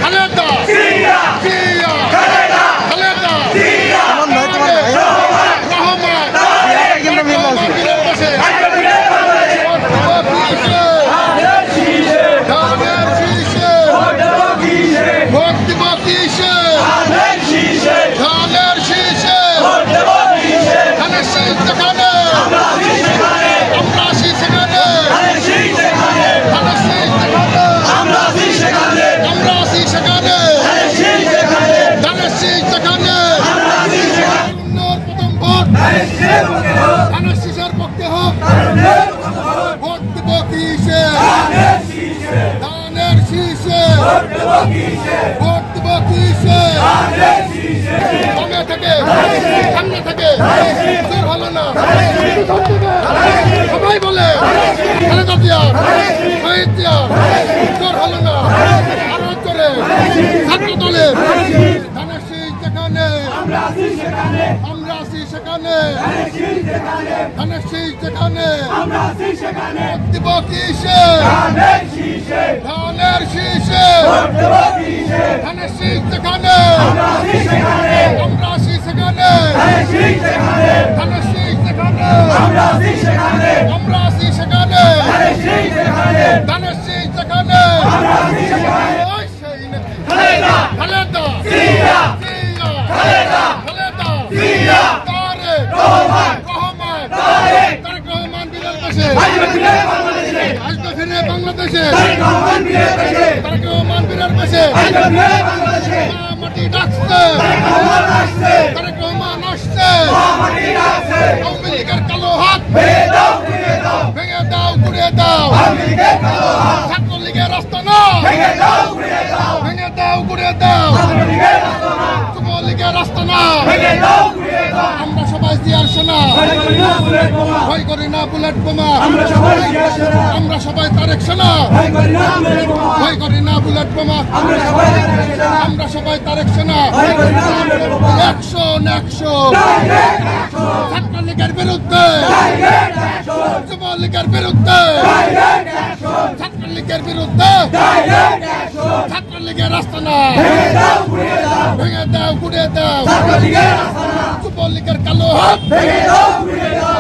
খালেদা জিয়া জিয়া খালেদা খালেদা জিয়া আমার ভাই তোমার ভাই রহমান কিন্তু মিল আছে বীরের পাশে আজকে বাংলাদেশে ধানের শীষে ভোট দেব কিসে ভোট দিব কিসে ধানের শীষে ধানের শীষে ভোট দেব কিসে ধানের শীষ যেখানে আমরা আছি সেখানে আমরা আছি সেখানে ধানের শীষ যেখানে ধানের শীষ যেখানে আমরা আছি সেখানে আমরা আছি সেখানে ধানের শীষ যেখানে ধানের শীষ যেখানে আমরা আছি সেখানে উন্নয়ন প্রথম ভোট ধানের শীষের পক্ষে হোক ধানের শীষের পক্ষে হোক ধানের পক্ষে হোক ভোট দিব কিসে ধানের শীষে ধানের শীষে ভোট দেব কিসে ভোট দিব কিসে ধানের শীষে সামনে থেকে সামনে থেকে জোর হলো না সবাই বলে খালেদা জিয়া শহীদ জিয়া জোর হলো না আরো জোরে ছাত্র দলের ধানের শীষ যেখানে আমরা আছি সেখানে আমরা আছি সেখানে ধানের শীষ যেখানে ধানের শীষ যেখানে আমরা আছি সেখানে দিব কিসে ধানের শীষে ধানের শীষে ভোট দেব কিসে ধানের শীষ যেখানে আমরা আছি সেখানে আমরা আছি সেখানে ধানের শীষ যেখানে ধানের শীষ যেখানে আমরা আছি সেখানে আমরা আছি সেখানে ধানের শীষ যেখানে ধানের শীষ যেখানে আমরা আছি সেখানে ওই সেই নাকি খালেদা খালেদা জিয়া জিয়া খালেদা খালেদা জিয়া তারেক রহমান তারেক তারেক রহমান বীরের পাশে আসবে ফিরে বাংলাদেশে আসবে ফিরে বাংলাদেশে তারেক রহমান ফিরে পেশে তারেক রহমান বীরের পাশে আসবে ফিরে বাংলাদেশে মাটি ডাকছে তারেক রহমান আসছে তারেক রহমান আসছে মাটি ডাকছে আওয়ামী লীগের কালো হাত ভেঙে দাও ঘুরিয়ে দাও ভেঙে দাও গুড়িয়ে দাও আওয়ামী লীগের কালো হাত ছাত্রলীগের রাস্তা না ভেঙে দাও ঘুরিয়ে দাও ভেঙে দাও গুড়িয়ে দাও আওয়ামী লীগের রাস্তা না যুবলীগের রাস্তা না ভেঙে দাও ঘুরিয়ে দাও আমরা সবাই জিয়ার সেনা ভয় করি না বুলেট বোমা ভয় করি না বুলেট বোমা আমরা সবাই জিয়া সেনা আমরা সবাই তারেক সেনা ভয় করি না বুলেট বোমা ভয় করি না বুলেট বোমা আমরা সবাই জিয়া সেনা আমরা সবাই তারেক সেনা ভয় করি না বুলেট বোমা অ্যাকশন অ্যাকশন ডাইরেক্ট অ্যাকশন ছাত্রলীগের বিরুদ্ধে ডাইরেক্ট অ্যাকশন যুবলীগের বিরুদ্ধে ডাইরেক্ট অ্যাকশন ছাত্রলীগের বিরুদ্ধে ডাইরেক্ট অ্যাকশন ছাত্রলীগের রাস্তা না ভেঙে দাও ঘুরিয়ে দাও ভেঙে দাও গুড়িয়ে দাও ছাত্রলীগের রাস্তা না যুবলীগের কালো হাত ভেঙে দাও ঘুরিয়ে দাও